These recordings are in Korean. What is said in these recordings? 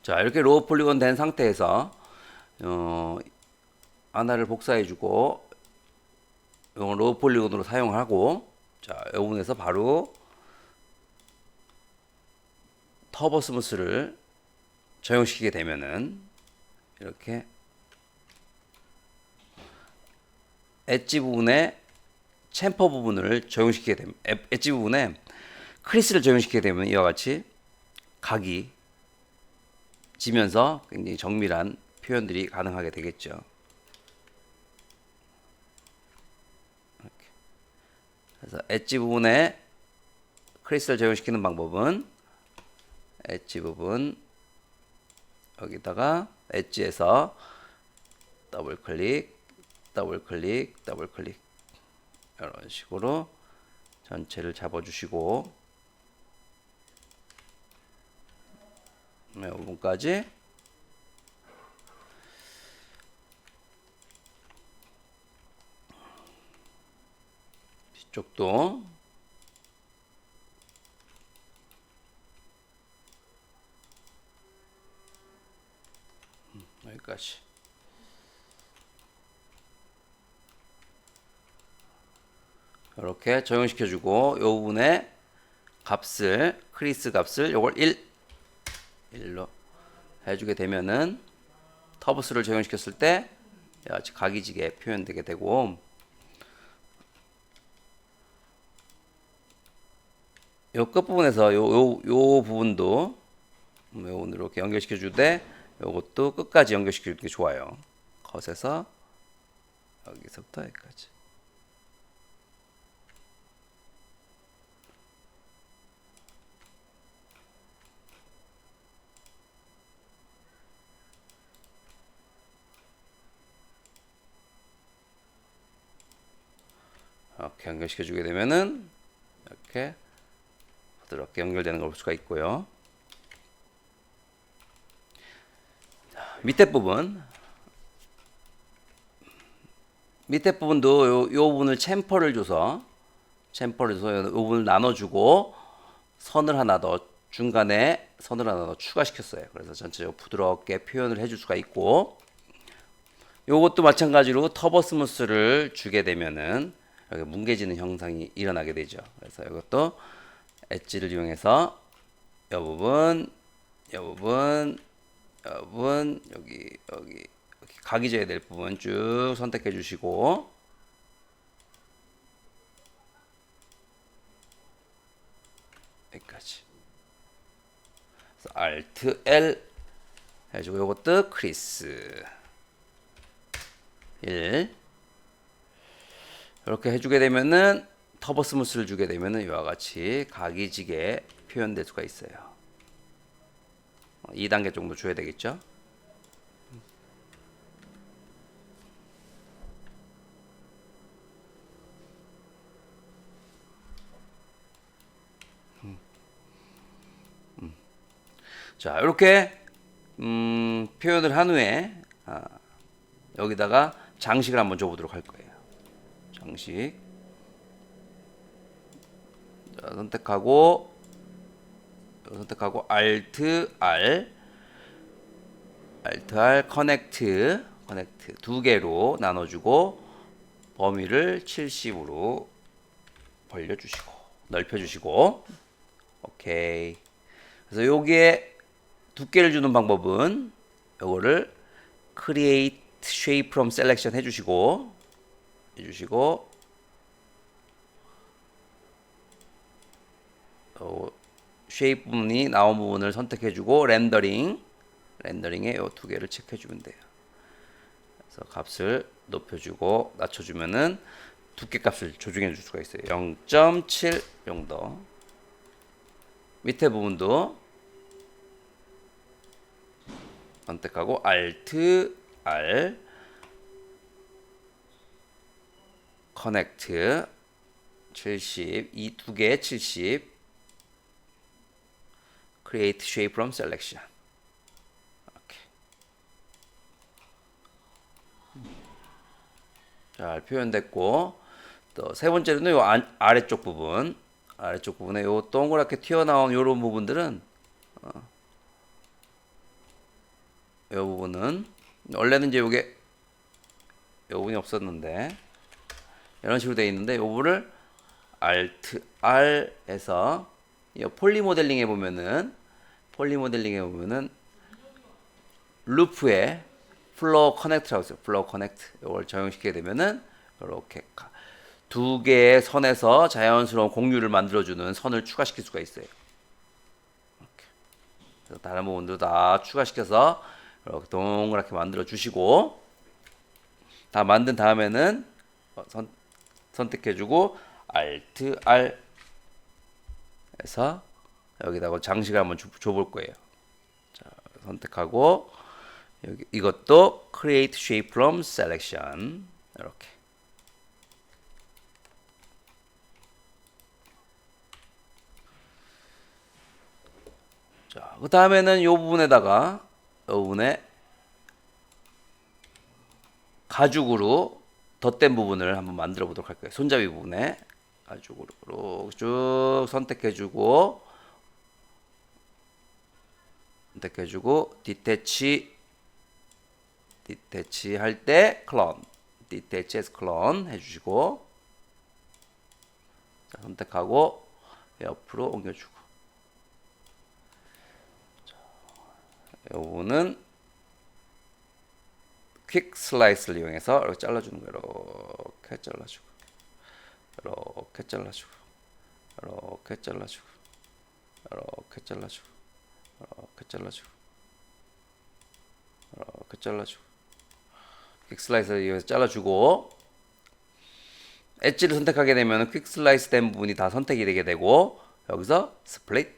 자, 이렇게 로우 폴리곤 된 상태에서 하나를 복사해주고 이건 로우 폴리곤으로 사용하고, 자, 이 부분에서 바로 터보 스무스를 적용시키게 되면은 이렇게 엣지 부분에 챔퍼 부분을 적용시키게 되면, 엣지 부분에 크리스를 적용시키게 되면 이와 같이 각이 지면서 굉장히 정밀한 표현들이 가능하게 되겠죠. 이렇게. 그래서 엣지 부분에 크리스를 적용시키는 방법은 엣지 부분 여기다가 엣지에서 더블 클릭, 더블 클릭, 더블 클릭 이런 식으로 전체를 잡아주시고 이 부분까지 뒤쪽도 여기까지 이렇게 적용시켜주고 이 부분에 값을 크리스 값을 요걸 1로 해주게 되면은 터브스를 적용시켰을 때 같이 각이지게 표현되게 되고, 요 끝부분에서 요 부분도 이렇게 연결시켜 주되 요것도 끝까지 연결시키는 게 좋아요. 컷에서 여기서부터 여기까지. 이렇게 연결시켜 주게 되면은 이렇게 부드럽게 연결되는 걸 볼 수가 있고요. 밑에 부분도 요 부분을 챔퍼를 줘서 이 부분을 나눠주고 선을 하나 더 중간에 선을 하나 더 추가시켰어요. 그래서 전체적으로 부드럽게 표현을 해줄 수가 있고, 요것도 마찬가지로 터보 스무스를 주게 되면은 여기 뭉개지는 현상이 일어나게 되죠. 그래서 이것도 엣지를 이용해서 이 부분, 여기 각이 져야 될 부분 쭉 선택해 주시고, 여기까지. Alt L 해주고 이것도 크리스 1 이렇게 해주게 되면은 터보 스무스를 주게 되면은 이와 같이 각이 지게 표현될 수가 있어요. 2단계 정도 줘야 되겠죠. 자, 이렇게 표현을 한 후에 여기다가 장식을 한번 줘보도록 할 거예요. 장식. 자, 선택하고 Alt R 커넥트 두 개로 나눠주고 범위를 70으로 벌려주시고 넓혀주시고, 오케이. 그래서 여기에 두께를 주는 방법은 요거를 Create Shape from Selection 해주시고 쉐입 부분이 나온 부분을 선택해주고 렌더링에 이 두 개를 체크해주면 돼요. 그래서 값을 높여주고 낮춰주면은 두께 값을 조정해 줄 수가 있어요. 0.7 정도. 밑에 부분도 선택하고 Alt R 커넥트 70 이 두 개 70 Create Shape from Selection. 이렇게. 잘 표현됐고, 또 세 번째로는 요 아래쪽 부분에 요 동그랗게 튀어나온 요런 부분들은 부분은 원래는 이제 요게 요 부분이 없었는데 이런 식으로 되어 있는데 요 부분을 Alt R에서 폴리 모델링 해보면은 루프에 플로우 커넥트라고 있어요. 플로우 커넥트. 이걸 적용시키게 되면은 이렇게 두 개의 선에서 자연스러운 공유를 만들어주는 선을 추가시킬 수가 있어요. 이렇게. 그래서 다른 부분도 다 추가시켜서 이렇게 동그랗게 만들어 주시고 다 만든 다음에는 선택해주고 Alt R 해서 여기다가 장식을 한번 줘볼 거예요. 자, 선택하고 여기 이것도 Create Shape from Selection 이렇게. 자, 그 다음에는 이 부분에다가 이 부분에 가죽으로 덧댄 부분을 한번 만들어 보도록 할 거예요. 손잡이 부분에 가죽으로 쭉 선택해주고 디태치 할 때 클론, 디태치 에서 클론 해주시고 자, 선택하고 옆으로 옮겨주고 자, 이 부분은 퀵 슬라이스를 이용해서 이렇게 잘라주는 거예요. 이렇게 잘라주고 이렇게 잘라주고 이렇게 잘라주고 이렇게 잘라주고 이렇게 잘라주고 이렇게 잘라주고 퀵 슬라이스를 이용해서 잘라주고 엣지를 선택하게 되면 퀵 슬라이스 된 부분이 다 선택이 되게 되고 여기서 스플릿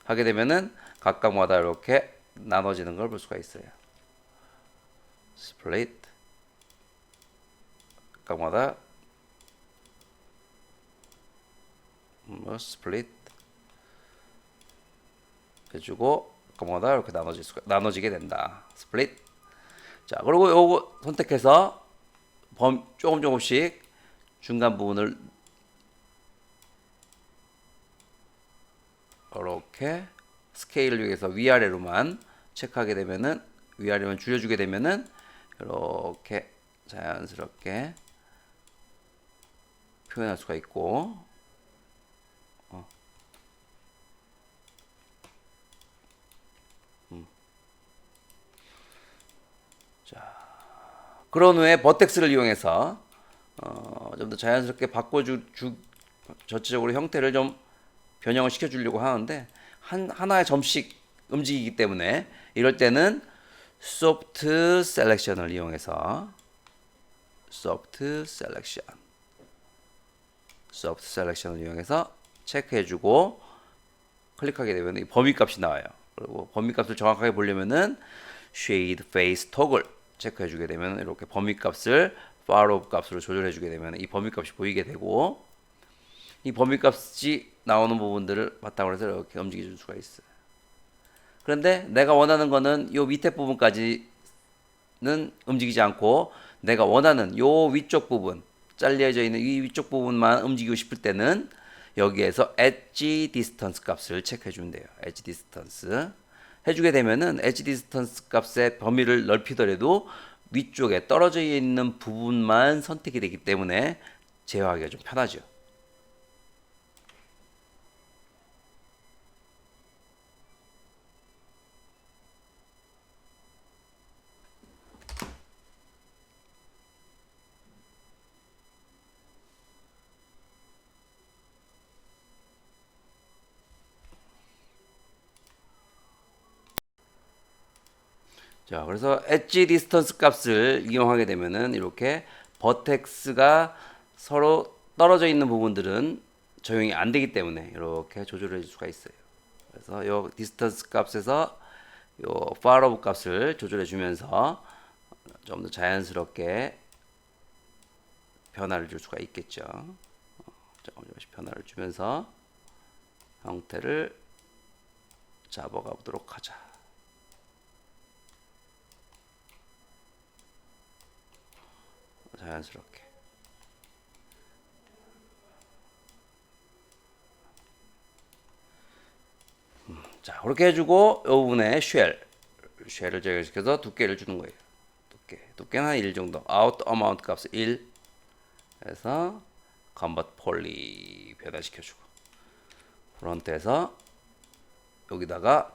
하게 되면은 각각마다 이렇게 나눠지는 걸 볼 수가 있어요. 스플릿 각각마다 스플릿 해주고 각각마다 이렇게 나눠지게 된다. 스플릿. 자, 그리고 요거 선택해서 조금씩 중간 부분을 이렇게 스케일을 이용해서 위아래로만 체크하게 되면은 위아래만 줄여주게 되면은 이렇게 자연스럽게 표현할 수가 있고 자, 그런 후에 버텍스를 이용해서 좀 더 자연스럽게 전체적으로 형태를 좀 변형을 시켜주려고 하는데 하나의 점씩 움직이기 때문에 이럴 때는 소프트 셀렉션을 이용해서 소프트 셀렉션을 이용해서 체크해주고 클릭하게 되면 이 범위값이 나와요. 그리고 범위값을 정확하게 보려면은 Shade Face Toggle 체크해주게 되면 이렇게 범위값을 far 값으로 조절해주게 되면 이 범위값이 보이게 되고 이 범위값이 나오는 부분들을 바탕으로 해서 이렇게 움직여줄 수가 있어요. 그런데 내가 원하는 거는 요 밑에 부분까지는 움직이지 않고 내가 원하는 요 위쪽 부분 잘려져 있는 이 위쪽 부분만 움직이고 싶을 때는 여기에서 Edge Distance 값을 체크해 주면 돼요. Edge Distance 해주게 되면은 Edge Distance 값의 범위를 넓히더라도 위쪽에 떨어져 있는 부분만 선택이 되기 때문에 제어하기가 좀 편하죠. 자, 그래서 엣지 디스턴스 값을 이용하게 되면은 이렇게 버텍스가 서로 떨어져 있는 부분들은 적용이 안 되기 때문에 이렇게 조절해 줄 수가 있어요. 그래서 요 디스턴스 값에서 요 far 값을 조절해 주면서 좀 더 자연스럽게 변화를 줄 수가 있겠죠. 조금씩 변화를 주면서 형태를 잡아가 보도록 하자. 자연스럽게. 자, 그렇게 해주고 이 부분에 쉘을 제거시켜서 두께를 주는 거예요. 두께는 한 1 정도. out amount 값을 1 해서 convert poly 변화시켜주고 프론트에서 여기다가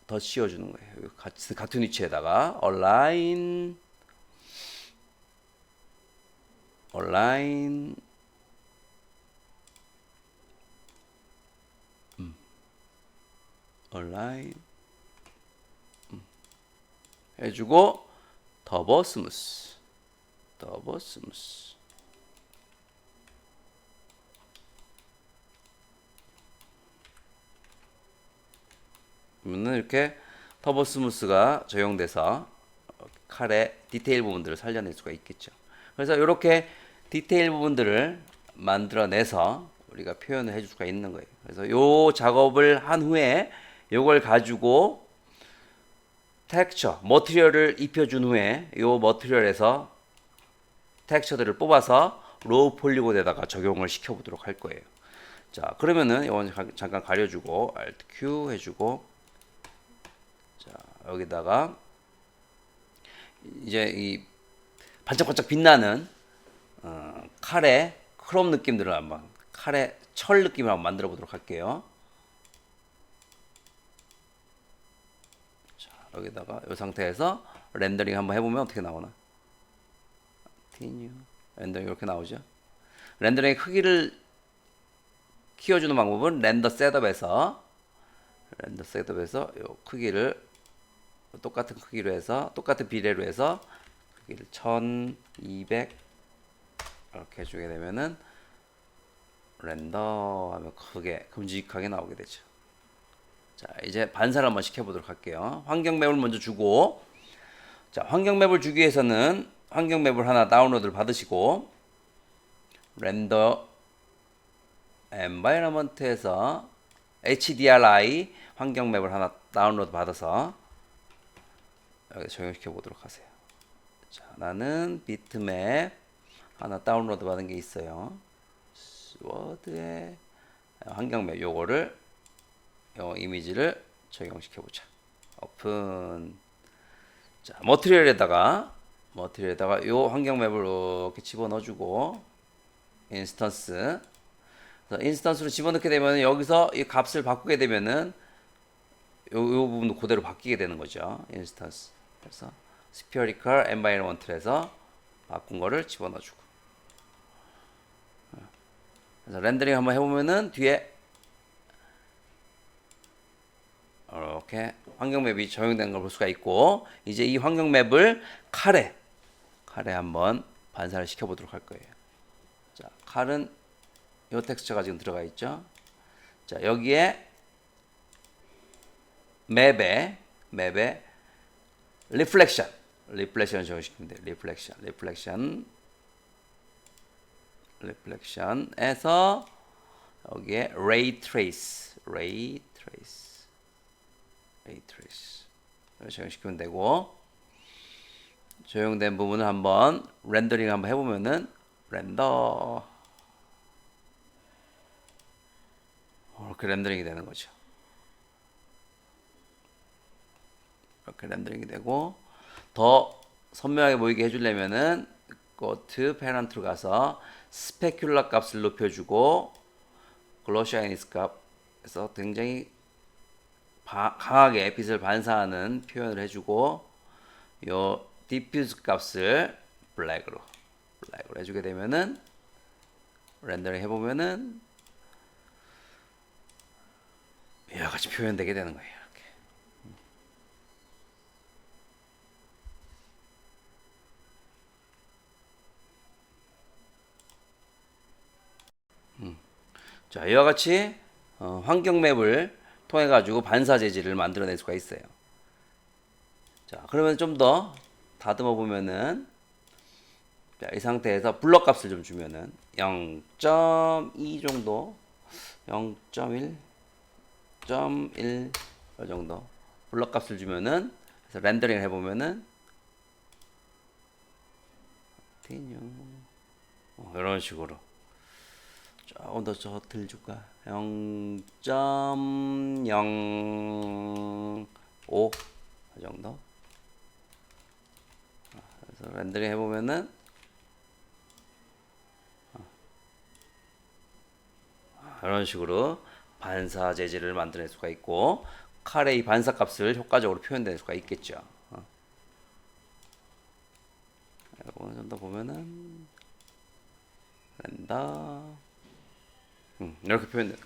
더 씌워주는 거예요. 같은 위치에다가 align 해주고 더버 스무스 그러면 이렇게 터보 스무스가 적용돼서 칼의 디테일 부분들을 살려낼 수가 있겠죠. 그래서 이렇게 디테일 부분들을 만들어내서 우리가 표현을 해줄 수가 있는 거예요. 그래서 요 작업을 한 후에 요걸 가지고 텍스처, 머티리얼을 입혀준 후에 요 머티리얼에서 텍스처들을 뽑아서 로우 폴리곤에다가 적용을 시켜보도록 할 거예요. 자, 그러면은 이건 잠깐 가려주고 Alt Q 해주고, 자, 여기다가 이제 이 반짝반짝 빛나는 칼의 크롬 느낌들을 한번, 칼의 철 느낌을 한번 만들어 보도록 할게요. 자, 여기다가 이 상태에서 렌더링 한번 해보면 어떻게 나오나? 렌더링 이렇게 나오죠. 렌더링의 크기를 키워주는 방법은 렌더 셋업에서 요 크기를 똑같은 크기로 해서, 똑같은 비례로 해서 크기를 1200 이렇게 해주게 되면은 렌더 하면 크게 큼직하게 나오게 되죠. 자, 이제 반사를 한번 시켜보도록 할게요. 환경 맵을 먼저 주고, 자, 환경 맵을 주기 위해서는 환경 맵을 하나 다운로드를 받으시고, 렌더 엔바이러먼트에서 HDRI 환경 맵을 하나 다운로드 받아서 여기 적용시켜 보도록 하세요. 자, 나는 비트맵 하나 다운로드 받은 게 있어요. 워드에 환경 맵 요거를 요 이미지를 적용시켜 보자. 오픈. 자, 머티리얼에다가 요 환경 맵을 이렇게 집어넣어 주고 인스턴스. 인스턴스로 집어넣게 되면 여기서 이 값을 바꾸게 되면은 요 부분도 그대로 바뀌게 되는 거죠. 인스턴스. 그래서 spherical environment에서 바꾼 거를 집어넣어 주고. 그래서 렌더링 한번 해보면은 뒤에 이렇게 환경 맵이 적용된 걸 볼 수가 있고, 이제 이 환경 맵을 칼에 한번 반사를 시켜 보도록 할 거예요. 자, 칼은 요 텍스처가 지금 들어가 있죠. 자, 여기에 맵에 리플렉션 적용시키면 돼요. 리플렉션에서 여기에 ray trace 적용시키면 되고, 적용된 부분을 한번 렌더링 한번 해보면은 렌더 이렇게 렌더링이 되는 거죠. 이렇게 렌더링이 되고, 더 선명하게 보이게 해주려면은 go to parent로 가서 스페큘러 값을 높여주고 글로시아이니스 값에서 굉장히 강하게 빛을 반사하는 표현을 해주고, 요 디퓨즈 값을 블랙으로 해주게 되면은 렌더링 해보면은 이와 같이 표현되게 되는 거예요. 이렇게. 자, 이와 같이 환경 맵을 통해 가지고 반사 재질을 만들어낼 수가 있어요. 자, 그러면 좀 더 다듬어 보면은, 자, 이 상태에서 블럭 값을 좀 주면은 0.2 정도, 0.1 정도 블럭 값을 주면은, 그래서 렌더링을 해보면은 이런 식으로 조금 더 저틀 줄까? 0.05 이 정도. 그래서 렌더링 해보면은 이런 식으로 반사 재질을 만들어낼 수가 있고 칼의 이 반사 값을 효과적으로 표현될 수가 있겠죠. 어느 정도 보면은 렌더 이렇게 표현돼요.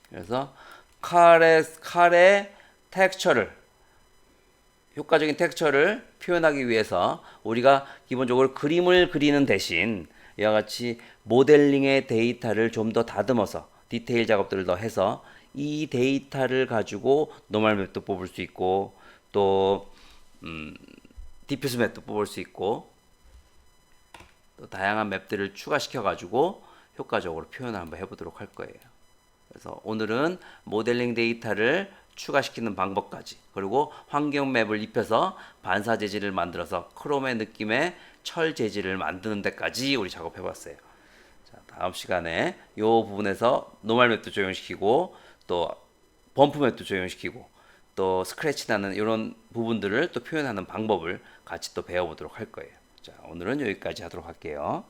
그래서 칼의 텍스처를 효과적인 텍스처를 표현하기 위해서 우리가 기본적으로 그림을 그리는 대신 이와 같이 모델링의 데이터를 좀 더 다듬어서 디테일 작업들을 더 해서 이 데이터를 가지고 노멀 맵도 뽑을 수 있고 또 디퓨즈 맵도 뽑을 수 있고 또 다양한 맵들을 추가시켜 가지고 효과적으로 표현을 한번 해보도록 할 거예요. 그래서 오늘은 모델링 데이터를 추가시키는 방법까지 그리고 환경 맵을 입혀서 반사 재질을 만들어서 크롬의 느낌의 철 재질을 만드는 데까지 우리 작업해 봤어요. 자, 다음 시간에 이 부분에서 노멀 맵도 적용시키고 또 범프 맵도 적용시키고 또 스크래치 나는 이런 부분들을 또 표현하는 방법을 같이 또 배워보도록 할 거예요. 자, 오늘은 여기까지 하도록 할게요.